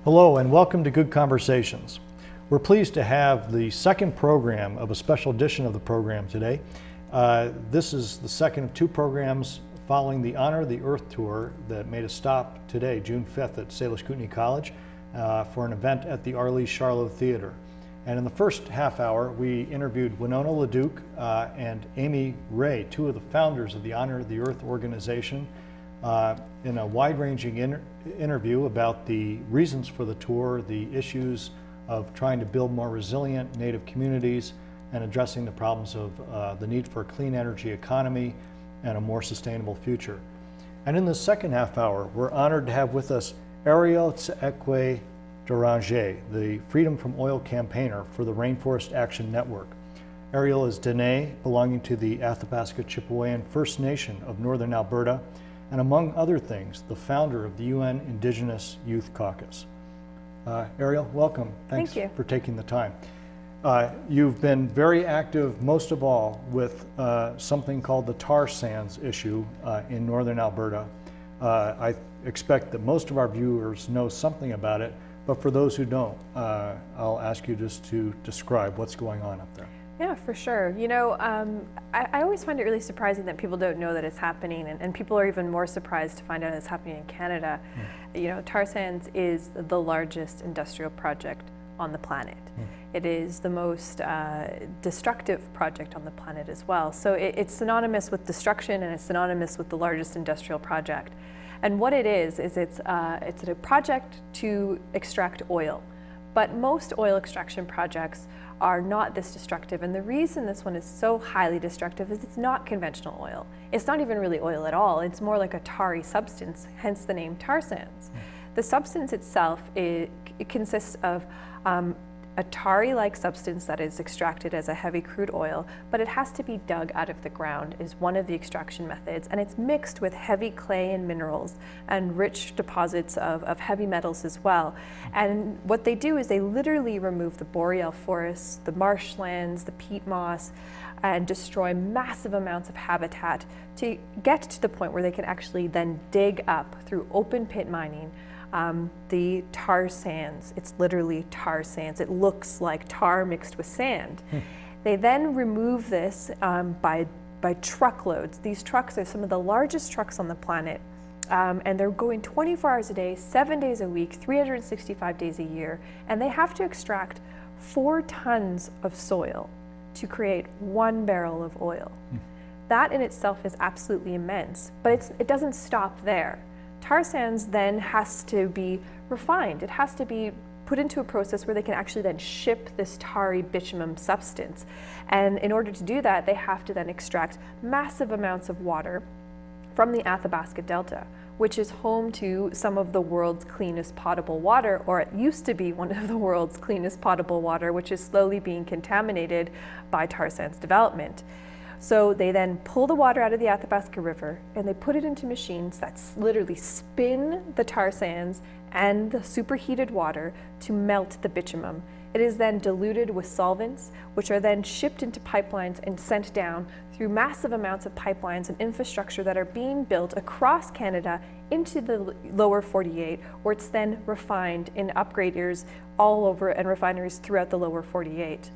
Hello and welcome to Good Conversations. We're pleased to have the second program of a special edition of the program today. This is the second of two programs following the Honor the Earth tour that made a stop today, June 5th at Salish Kootenai College for an event at the Arlie Charlot Theater. And in the first half hour, we interviewed Winona LeDuc and Amy Ray, two of the founders of the Honor the Earth organization, in a wide-ranging interview about the reasons for the tour, the issues of trying to build more resilient Native communities, and addressing the problems of the need for a clean energy economy and a more sustainable future. And in the second half hour, we're honored to have with us Eriel Deranger, the Freedom from Oil campaigner for the Rainforest Action Network. Eriel is Dene, belonging to the Athabasca Chipewyan First Nation of Northern Alberta, and among other things, the founder of the UN Indigenous Youth Caucus. Eriel, welcome. Thanks Thank you for taking the time. You've been very active, most of all, with something called the tar sands issue in Northern Alberta. I expect that most of our viewers know something about it, but for those who don't, I'll ask you just to describe what's going on up there. Yeah, for sure. You know, I always find it really surprising that people don't know that it's happening, and people are even more surprised to find out it's happening in Canada. You know, tar sands is the largest industrial project on the planet. It is the most destructive project on the planet as well. So it's synonymous with destruction, and it's synonymous with the largest industrial project. And what it is it's a project to extract oil. But most oil extraction projects are not this destructive, and the reason this one is so highly destructive is it's not conventional oil. It's not even really oil at all. It's more like a tarry substance, hence the name tar sands. The substance itself, it consists of a tarry-like substance that is extracted as a heavy crude oil, but it has to be dug out of the ground is one of the extraction methods, and it's mixed with heavy clay and minerals and rich deposits of heavy metals as well. And what they do is they literally remove the boreal forests, the marshlands, the peat moss, and destroy massive amounts of habitat to get to the point where they can actually then dig up through open pit mining the tar sands. It's literally tar sands. It looks like tar mixed with sand. They then remove this by truckloads. These trucks are some of the largest trucks on the planet, and they're going 24 hours a day, 7 days a week, 365 days a year, and they have to extract 4 tons of soil to create 1 barrel of oil. That in itself is absolutely immense, but it doesn't stop there. Tar sands then has to be refined. It has to be put into a process where they can actually then ship this tarry bitumen substance. And in order to do that, they have to then extract massive amounts of water from the Athabasca Delta, which is home to some of the world's cleanest potable water, or it used to be one of the world's cleanest potable water, which is slowly being contaminated by tar sands development. So they then pull the water out of the Athabasca River and they put it into machines that literally spin the tar sands and the superheated water to melt the bitumen. It is then diluted with solvents, which are then shipped into pipelines and sent down through massive amounts of pipelines and infrastructure that are being built across Canada into the lower 48, where it's then refined in upgraders all over and refineries throughout the lower 48.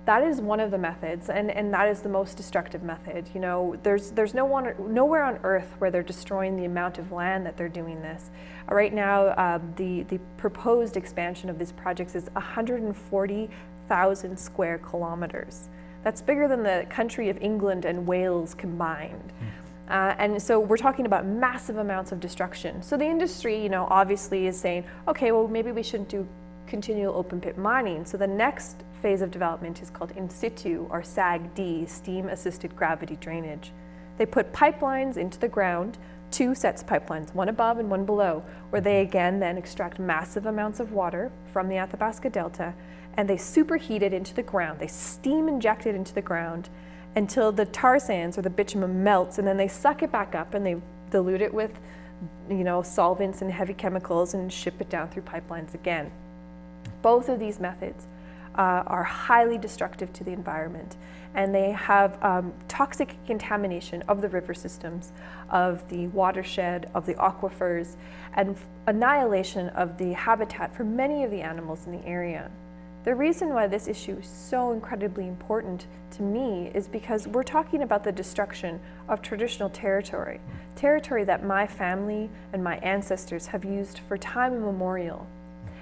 That is one of the methods, and that is the most destructive method. You know, there's nowhere on Earth where they're destroying the amount of land that they're doing this. Right now, the proposed expansion of these projects is 140,000 square kilometers. That's bigger than the country of England and Wales combined. And so we're talking about massive amounts of destruction. So the industry, you know, obviously is saying, okay, well, maybe we shouldn't do continual open pit mining. So the next phase of development is called in situ, or SAG-D, steam assisted gravity drainage. They put pipelines into the ground, 2 sets of pipelines, one above and one below, where they again then extract massive amounts of water from the Athabasca Delta, and they superheat it into the ground. They steam inject it into the ground until the tar sands or the bitumen melts, and then they suck it back up and they dilute it with, you know, solvents and heavy chemicals and ship it down through pipelines again. Both of these methods are highly destructive to the environment. And they have toxic contamination of the river systems, of the watershed, of the aquifers, and annihilation of the habitat for many of the animals in the area. The reason why this issue is so incredibly important to me is because we're talking about the destruction of traditional territory, territory that my family and my ancestors have used for time immemorial.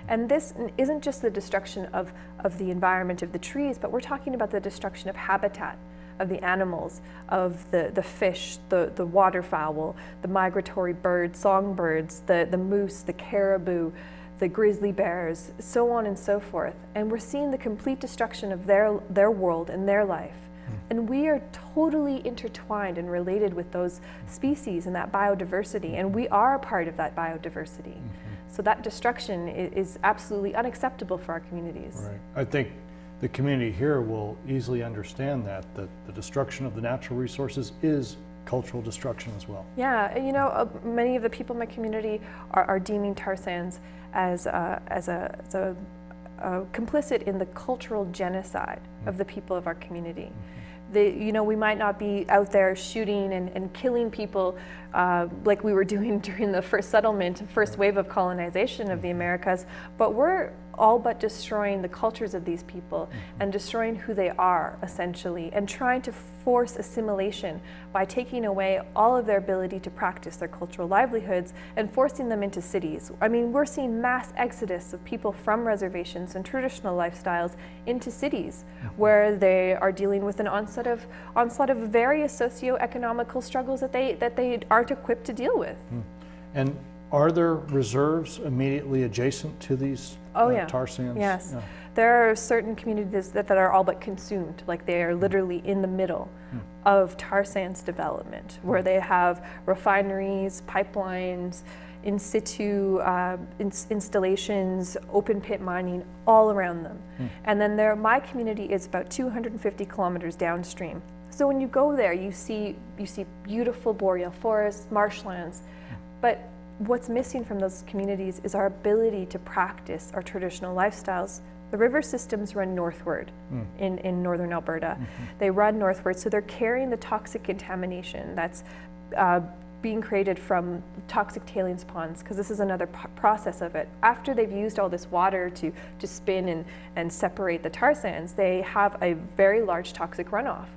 And this isn't just the destruction of the environment of the trees, but we're talking about the destruction of habitat, of the animals, of the fish, the waterfowl, the migratory birds, songbirds, the moose, the caribou, the grizzly bears, so on and so forth. And we're seeing the complete destruction of their world and their life. And we are totally intertwined and related with those species and that biodiversity, and we are a part of that biodiversity. So that destruction is absolutely unacceptable for our communities. Right. I think the community here will easily understand that the destruction of the natural resources is cultural destruction as well. Yeah, you know, many of the people in my community are deeming tar sands as complicit in the cultural genocide of the people of our community. You know, we might not be out there shooting and killing people like we were doing during the first settlement, first wave of colonization of the Americas, but we're all but destroying the cultures of these people and destroying who they are, essentially, and trying to force assimilation by taking away all of their ability to practice their cultural livelihoods and forcing them into cities. I mean, we're seeing mass exodus of people from reservations and traditional lifestyles into cities where they are dealing with an onslaught of various socioeconomical struggles that they aren't equipped to deal with. And are there reserves immediately adjacent to these tar sands? Yes. Yeah. There are certain communities that are all but consumed, like they are literally in the middle of tar sands development, where they have refineries, pipelines, in situ installations, open pit mining all around them. And then my community is about 250 kilometers downstream. So when you go there, you see beautiful boreal forests, marshlands, but what's missing from those communities is our ability to practice our traditional lifestyles. The river systems run northward in northern Alberta. They run northward, so they're carrying the toxic contamination that's being created from toxic tailings ponds, because this is another process of it. After they've used all this water to spin and separate the tar sands, they have a very large toxic runoff.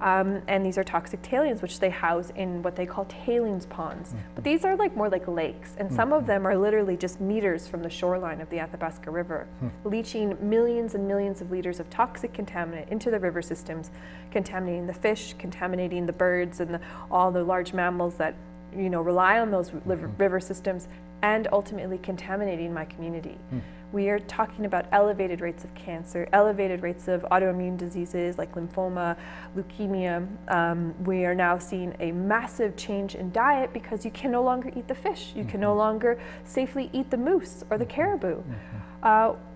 And these are toxic tailings, which they house in what they call tailings ponds. But these are more like lakes, and some of them are literally just meters from the shoreline of the Athabasca River, leaching millions and millions of liters of toxic contaminant into the river systems, contaminating the fish, contaminating the birds and all the large mammals that rely on those river systems, and ultimately contaminating my community. We are talking about elevated rates of cancer, elevated rates of autoimmune diseases like lymphoma, leukemia. We are now seeing a massive change in diet because you can no longer eat the fish. You can no longer safely eat the moose or the caribou.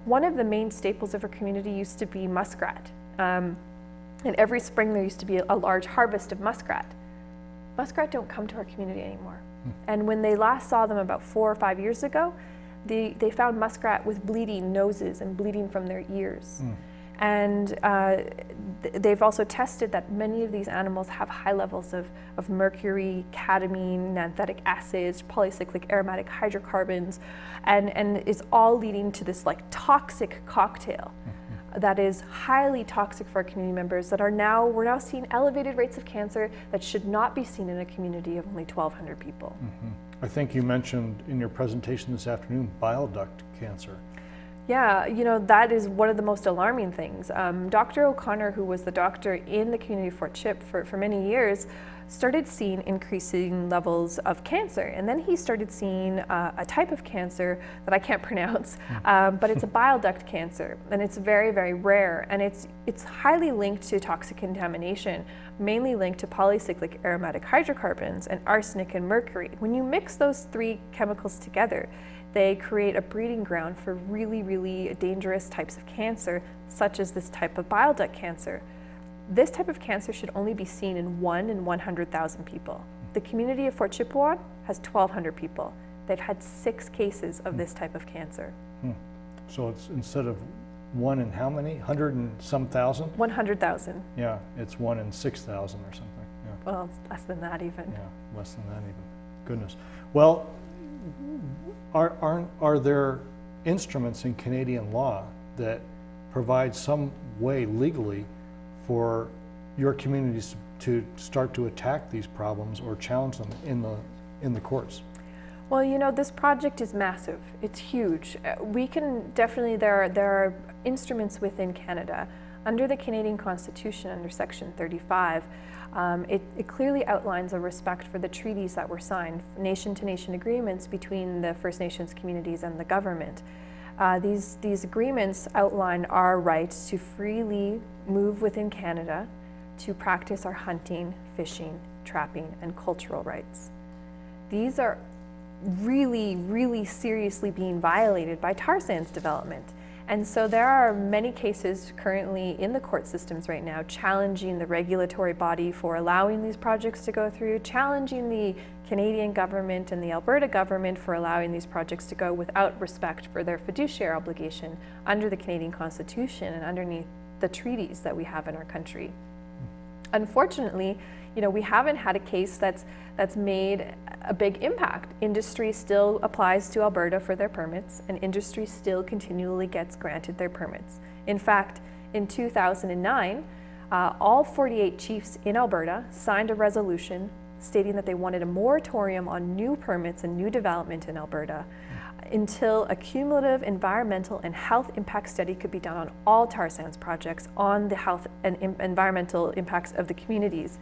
One of the main staples of our community used to be muskrat. And every spring there used to be a large harvest of muskrat. Muskrat don't come to our community anymore. And when they last saw them about 4 or 5 years ago, they found muskrat with bleeding noses and bleeding from their ears. And they've also tested that many of these animals have high levels of mercury, cadmium, nanthetic acids, polycyclic aromatic hydrocarbons, and is all leading to this toxic cocktail that is highly toxic for our community members we're now seeing elevated rates of cancer that should not be seen in a community of only 1,200 people. I think you mentioned in your presentation this afternoon bile duct cancer. Yeah, that is one of the most alarming things. Dr. O'Connor, who was the doctor in the community of Fort Chip for many years, started seeing increasing levels of cancer. And then he started seeing a type of cancer that I can't pronounce, but it's a bile duct cancer. And it's very, very rare. And it's highly linked to toxic contamination, mainly linked to polycyclic aromatic hydrocarbons and arsenic and mercury. When you mix those three chemicals together, they create a breeding ground for really, really dangerous types of cancer, such as this type of bile duct cancer. This type of cancer should only be seen in 1 in 100,000 people. The community of Fort Chipewyan has 1,200 people. They've had 6 cases of this type of cancer. So it's instead of one in how many? 100 and some thousand? 100,000. Yeah, it's 1 in 6,000 or something. Yeah. Well, it's less than that even. Yeah, less than that even. Goodness. Well, are there instruments in Canadian law that provide some way legally for your communities to start to attack these problems or challenge them in the courts? Well, you know, this project is massive. It's huge. We can definitely, there are instruments within Canada. Under the Canadian Constitution, under Section 35, it clearly outlines a respect for the treaties that were signed, nation-to-nation agreements between the First Nations communities and the government. These agreements outline our rights to freely move within Canada, to practice our hunting, fishing, trapping, and cultural rights. These are really, really seriously being violated by tar sands development. And so there are many cases currently in the court systems right now challenging the regulatory body for allowing these projects to go through, challenging the Canadian government and the Alberta government for allowing these projects to go without respect for their fiduciary obligation under the Canadian Constitution and underneath the treaties that we have in our country. Unfortunately, you know, we haven't had a case that's made a big impact. Industry still applies to Alberta for their permits, and industry still continually gets granted their permits. In fact, in 2009, all 48 chiefs in Alberta signed a resolution stating that they wanted a moratorium on new permits and new development in Alberta until a cumulative environmental and health impact study could be done on all tar sands projects on the health and environmental impacts of the communities.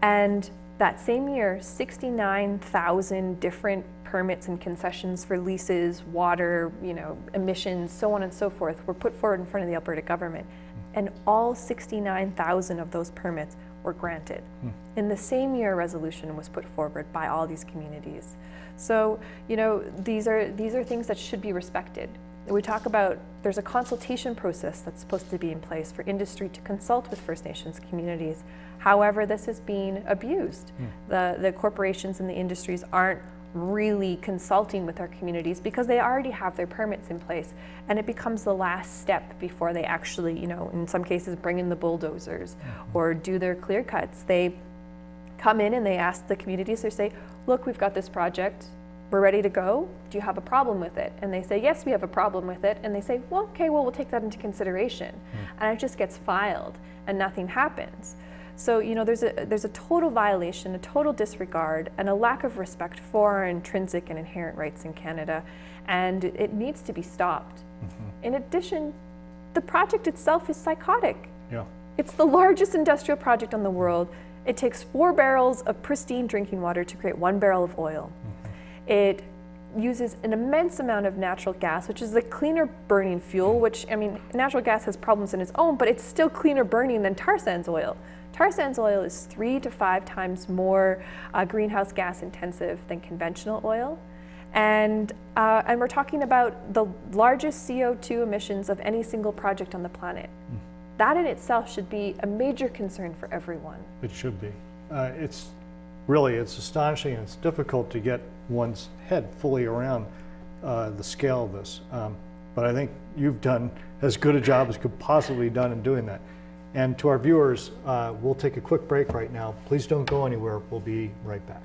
And that same year, 69,000 different permits and concessions for leases, water, you know, emissions, so on and so forth, were put forward in front of the Alberta government. And all 69,000 of those permits were granted. In the same year, a resolution was put forward by all these communities. So, you know, these are things that should be respected. We talk about, there's a consultation process that's supposed to be in place for industry to consult with First Nations communities. However, this is being abused. The corporations and the industries aren't really consulting with our communities because they already have their permits in place, and it becomes the last step before they actually, you know, in some cases bring in the bulldozers or do their clear cuts. They come in and they ask the communities, they say, look, we've got this project, we're ready to go, do you have a problem with it? And they say, yes, we have a problem with it. And they say, well, okay, well, we'll take that into consideration. And it just gets filed and nothing happens. So, you know, there's a total violation, a total disregard, and a lack of respect for our intrinsic and inherent rights in Canada, and it needs to be stopped. In addition, the project itself is psychotic. Yeah. It's the largest industrial project in the world. It takes 4 barrels of pristine drinking water to create 1 barrel of oil. It uses an immense amount of natural gas, which is the cleaner burning fuel, which, I mean, natural gas has problems in its own, but it's still cleaner burning than tar sands oil. Tar sands oil is 3 to 5 times more greenhouse gas intensive than conventional oil. And we're talking about the largest CO2 emissions of any single project on the planet. That in itself should be a major concern for everyone. It should be. It's astonishing, and it's difficult to get one's head fully around the scale of this. But I think you've done as good a job as could possibly be done in doing that. And to our viewers, we'll take a quick break right now. Please don't go anywhere. We'll be right back.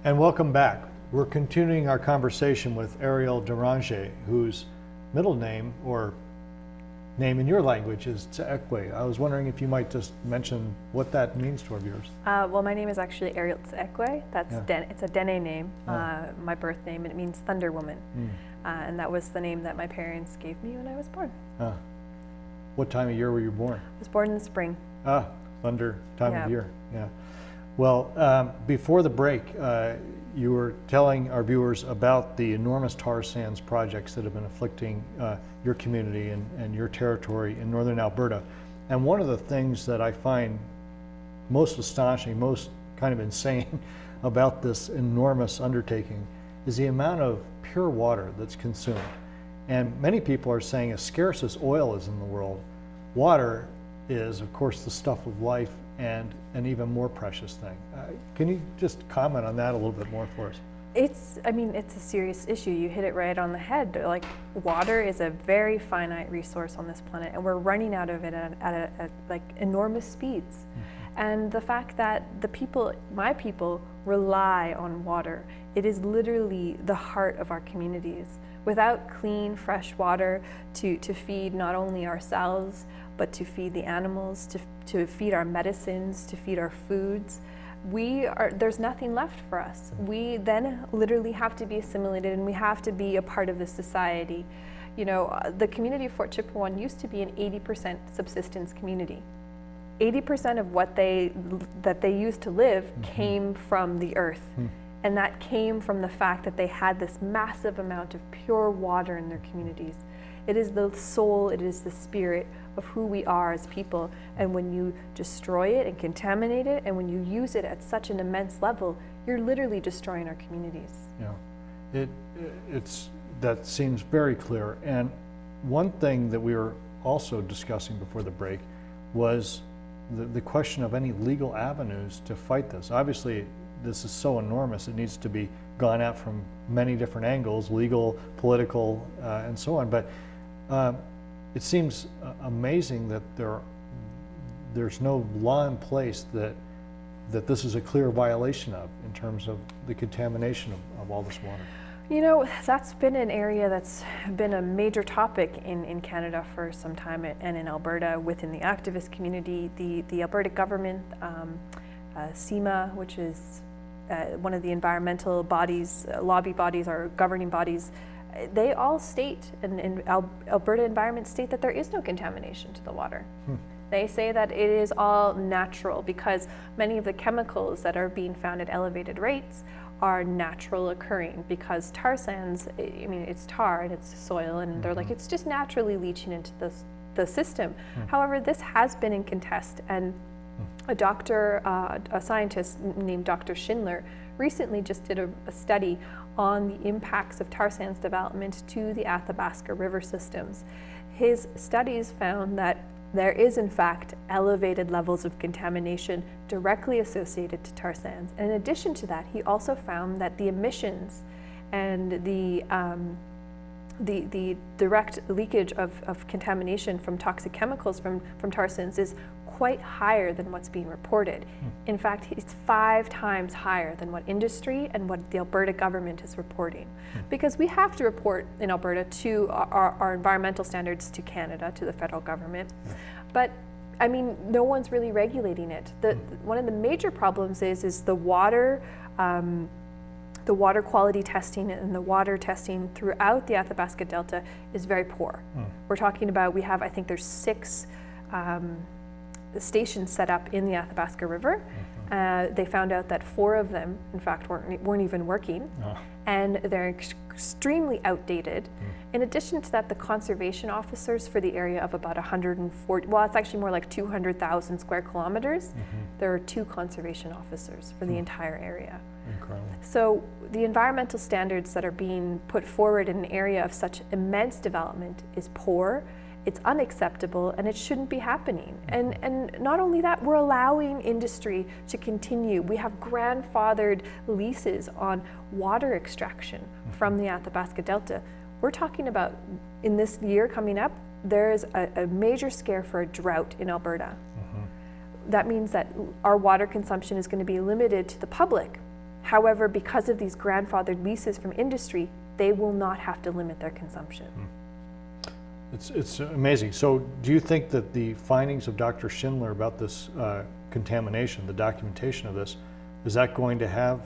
And welcome back. We're continuing our conversation with Eriel Deranger, whose middle name, or name in your language, is Tseekwe. I was wondering if you might just mention what that means to our viewers. Well, my name is actually Eriel Tseekwe. That's it's a Dene name, my birth name, and it means Thunder Woman. And that was the name that my parents gave me when I was born. What time of year were you born? I was born in the spring. Thunder time of year. Yeah. Well, before the break, you were telling our viewers about the enormous tar sands projects that have been afflicting your community and your territory in northern Alberta. And one of the things that I find most astonishing, most kind of insane about this enormous undertaking is the amount of pure water that's consumed. And many people are saying as scarce as oil is in the world, water is, of course, the stuff of life and an even more precious thing. Can you just comment on that a little bit more for us? It's a serious issue. You hit it right on the head. Like, water is a very finite resource on this planet, and we're running out of it at like enormous speeds. And the fact that my people rely on water, it is literally the heart of our communities. Without clean, fresh water to feed not only ourselves, but to feed the animals, to feed our medicines, to feed our foods, there's nothing left for us. We then literally have to be assimilated, and we have to be a part of this society. You know, the community of Fort Chipewyan used to be an 80% subsistence community. 80% of what they used to live came from the earth. And that came from the fact that they had this massive amount of pure water in their communities. It is the soul, it is the spirit of who we are as people. And when you destroy it and contaminate it, and when you use it at such an immense level, you're literally destroying our communities. Yeah, that seems very clear. And one thing that we were also discussing before the break was the question of any legal avenues to fight this. Obviously, this is so enormous, it needs to be gone at from many different angles, legal, political, and so on. But it seems amazing that there's no law in place that this is a clear violation of, in terms of the contamination of all this water. You know, that's been an area that's been a major topic in Canada for some time, and in Alberta within the activist community. The Alberta government, SEMA, which is one of the environmental bodies, lobby bodies or governing bodies, they all state, and Alberta Environment state, that there is no contamination to the water. They say that it is all natural, because many of the chemicals that are being found at elevated rates are natural occurring, because tar sands, it's tar and it's soil, and they're like, it's just naturally leaching into the system. However, this has been in contest, and a scientist named Dr. Schindler recently just did a study on the impacts of tar sands development to the Athabasca River systems. His studies found that there is in fact elevated levels of contamination directly associated to tar sands. And in addition to that, he also found that the emissions and the direct leakage of contamination from toxic chemicals from tar sands is quite higher than what's being reported. In fact, it's 5 times higher than what industry and what the Alberta government is reporting. Because we have to report in Alberta to our environmental standards to Canada, to the federal government. But no one's really regulating it. One of the major problems is the water quality testing and the water testing throughout the Athabasca Delta is very poor. We're talking about, I think there's 6 stations set up in the Athabasca River. They found out that 4 of them, in fact, weren't even working, and they're extremely outdated. In addition to that, the conservation officers for the area of about 140, well, it's actually more like 200,000 square kilometers. There are 2 conservation officers for the entire area. Incredible. So the environmental standards that are being put forward in an area of such immense development is poor. It's unacceptable, and it shouldn't be happening. And not only that, we're allowing industry to continue. We have grandfathered leases on water extraction from the Athabasca Delta. We're talking about, in this year coming up, there's a major scare for a drought in Alberta. That means that our water consumption is going to be limited to the public However, because of these grandfathered leases from industry, they will not have to limit their consumption. It's amazing. So do you think that the findings of Dr. Schindler about this contamination, the documentation of this, is that going to have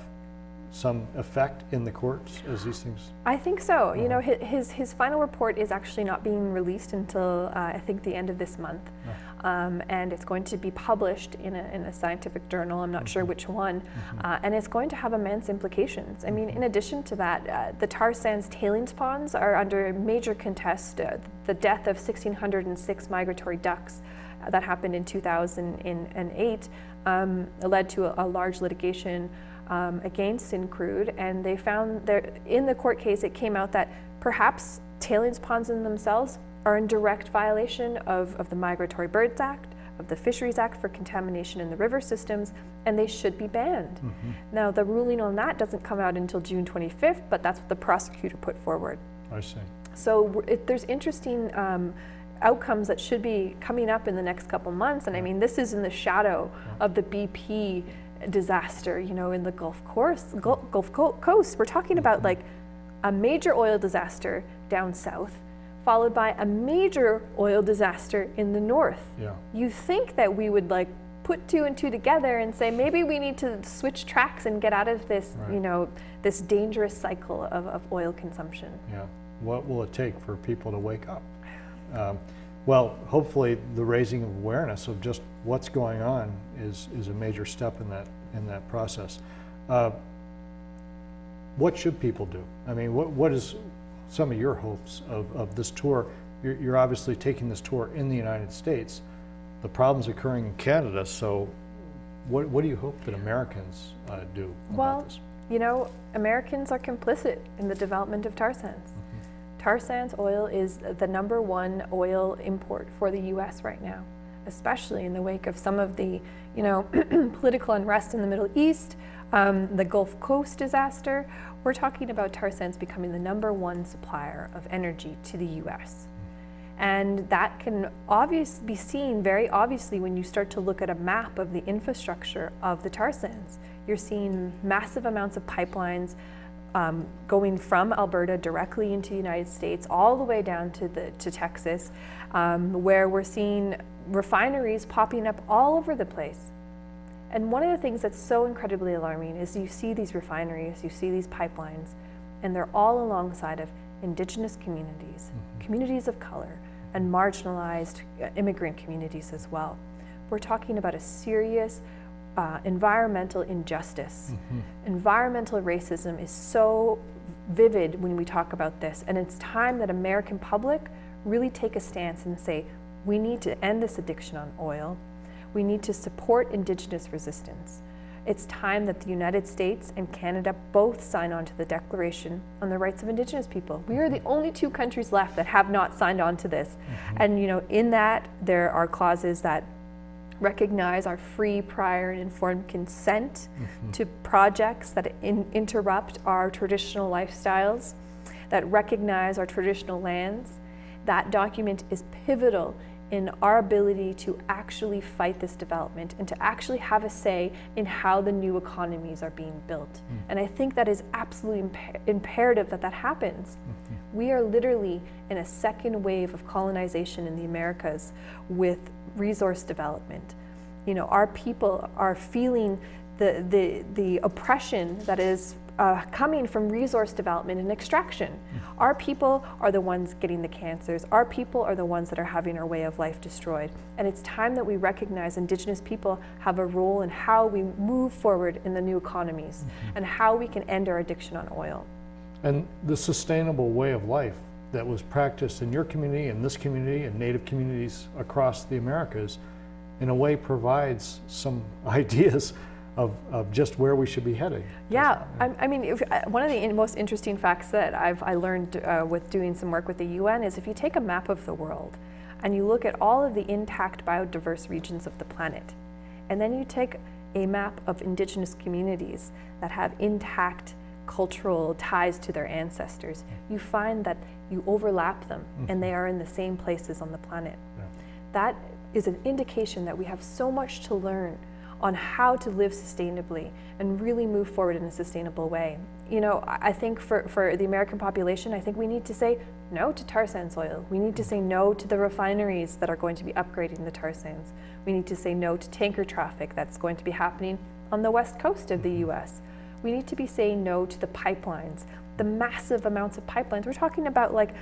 some effect in the courts as these things? I think so. You know, his final report is actually not being released until I think the end of this month, and it's going to be published in a scientific journal. I'm not sure which one, and it's going to have immense implications. I mean, in addition to that, the tar sands tailings ponds are under major contest. The death of 1,606 migratory ducks that happened in 2008 led to a large litigation against Syncrude, and they found there in the court case it came out that perhaps tailings ponds in themselves are in direct violation of the Migratory Birds Act, of the Fisheries Act for contamination in the river systems, and they should be banned. Now the ruling on that doesn't come out until June 25th, but that's what the prosecutor put forward. I see. So there's interesting outcomes that should be coming up in the next couple months, and I mean this is in the shadow of the BP disaster, you know, in the Gulf Coast. We're talking about like a major oil disaster down south, followed by a major oil disaster in the north. Yeah. You think that we would like put two and two together and say maybe we need to switch tracks and get out of this, you know, this dangerous cycle of oil consumption. Yeah. What will it take for people to wake up? Well, hopefully the raising of awareness of just what's going on is a major step in that process. What should people do? I mean, what is some of your hopes of this tour? You're obviously taking this tour in the United States. The problem's occurring in Canada, so what do you hope that Americans do about this? You know, Americans are complicit in the development of tar sands. Tar sands oil is the #1 oil import for the U.S. right now, especially in the wake of some of the, you know, political unrest in the Middle East, the Gulf Coast disaster. We're talking about tar sands becoming the #1 supplier of energy to the U.S. And that can be seen very obviously when you start to look at a map of the infrastructure of the tar sands. You're seeing massive amounts of pipelines going from Alberta directly into the United States, all the way down to Texas, where we're seeing refineries popping up all over the place. And one of the things that's so incredibly alarming is you see these refineries, you see these pipelines, and they're all alongside of Indigenous communities, communities of color, and marginalized immigrant communities as well. We're talking about a serious environmental injustice. Environmental racism is so vivid when we talk about this, and it's time that American public really take a stance and say, we need to end this addiction on oil. We need to support Indigenous resistance. It's time that the United States and Canada both sign on to the Declaration on the Rights of Indigenous People. We are the only 2 countries left that have not signed on to this. And you know, in that there are clauses that recognize our free, prior, and informed consent to projects that interrupt our traditional lifestyles, that recognize our traditional lands. That document is pivotal in our ability to actually fight this development and to actually have a say in how the new economies are being built. And I think that is absolutely imperative that that happens. We are literally in a second wave of colonization in the Americas with resource development. You know, our people are feeling the oppression that is coming from resource development and extraction. Our people are the ones getting the cancers. Our people are the ones that are having our way of life destroyed. And it's time that we recognize Indigenous people have a role in how we move forward in the new economies and how we can end our addiction on oil. And the sustainable way of life that was practiced in your community and this community and Native communities across the Americas in a way provides some ideas of just where we should be heading. Yeah, I mean, one of the most interesting facts that I learned with doing some work with the UN is if you take a map of the world and you look at all of the intact biodiverse regions of the planet, and then you take a map of Indigenous communities that have intact cultural ties to their ancestors, you find that you overlap them and they are in the same places on the planet. That is an indication that we have so much to learn on how to live sustainably and really move forward in a sustainable way. You know, I think for the American population, I think we need to say no to tar sands oil. We need to say no to the refineries that are going to be upgrading the tar sands. We need to say no to tanker traffic that's going to be happening on the west coast of the US. We need to be saying no to the pipelines, the massive amounts of pipelines. We're talking about like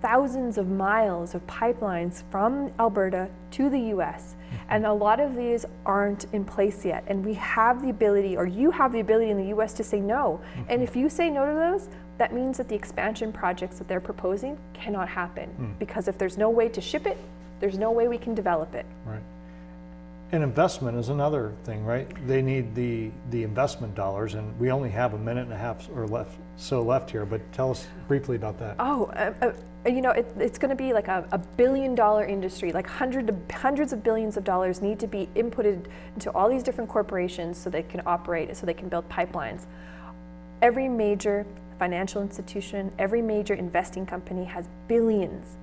thousands of miles of pipelines from Alberta to the US. And a lot of these aren't in place yet. And we have the ability, or you have the ability in the US to say no. And if you say no to those, that means that the expansion projects that they're proposing cannot happen. Because if there's no way to ship it, there's no way we can develop it. Right. And investment is another thing, right? They need the investment dollars, and we only have a minute and a half or left here, but tell us briefly about that. You know, it's going to be like a $1 billion industry, like hundreds of billions of dollars need to be inputted into all these different corporations so they can operate, so they can build pipelines. Every major financial institution, every major investing company has billions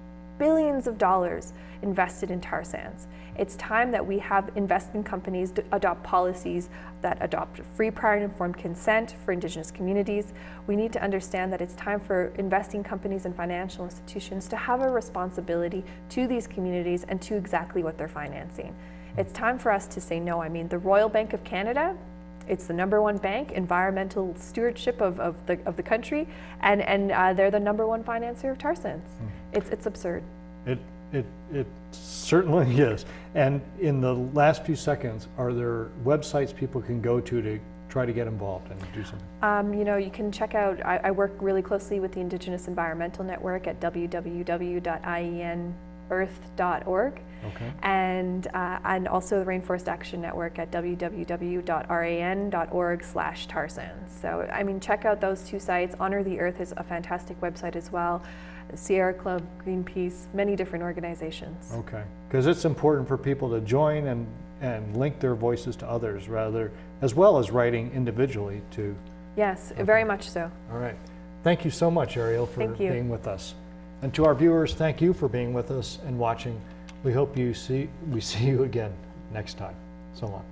of dollars invested in tar sands. It's time that we have investment companies adopt policies that adopt free, prior, and informed consent for Indigenous communities. We need to understand that it's time for investing companies and financial institutions to have a responsibility to these communities and to exactly what they're financing. It's time for us to say no. I mean, the Royal Bank of Canada, it's the #1 bank, environmental stewardship of the country, and they're the #1 financer of tar sands. It's absurd. It certainly is. And in the last few seconds, are there websites people can go to try to get involved and do something? You know, you can check out, I work really closely with the Indigenous Environmental Network at www.ienearth.org. Okay. And also the Rainforest Action Network at www.ran.org/tar sands. So, I mean, check out those two sites. Honor the Earth is a fantastic website as well. The Sierra Club, Greenpeace, many different organizations. Okay, because it's important for people to join and link their voices to others, as well as writing individually to. Yes, very much so. All right. Thank you so much, Eriel, for being with us. And to our viewers, thank you for being with us and watching. We hope we see you again next time. So long.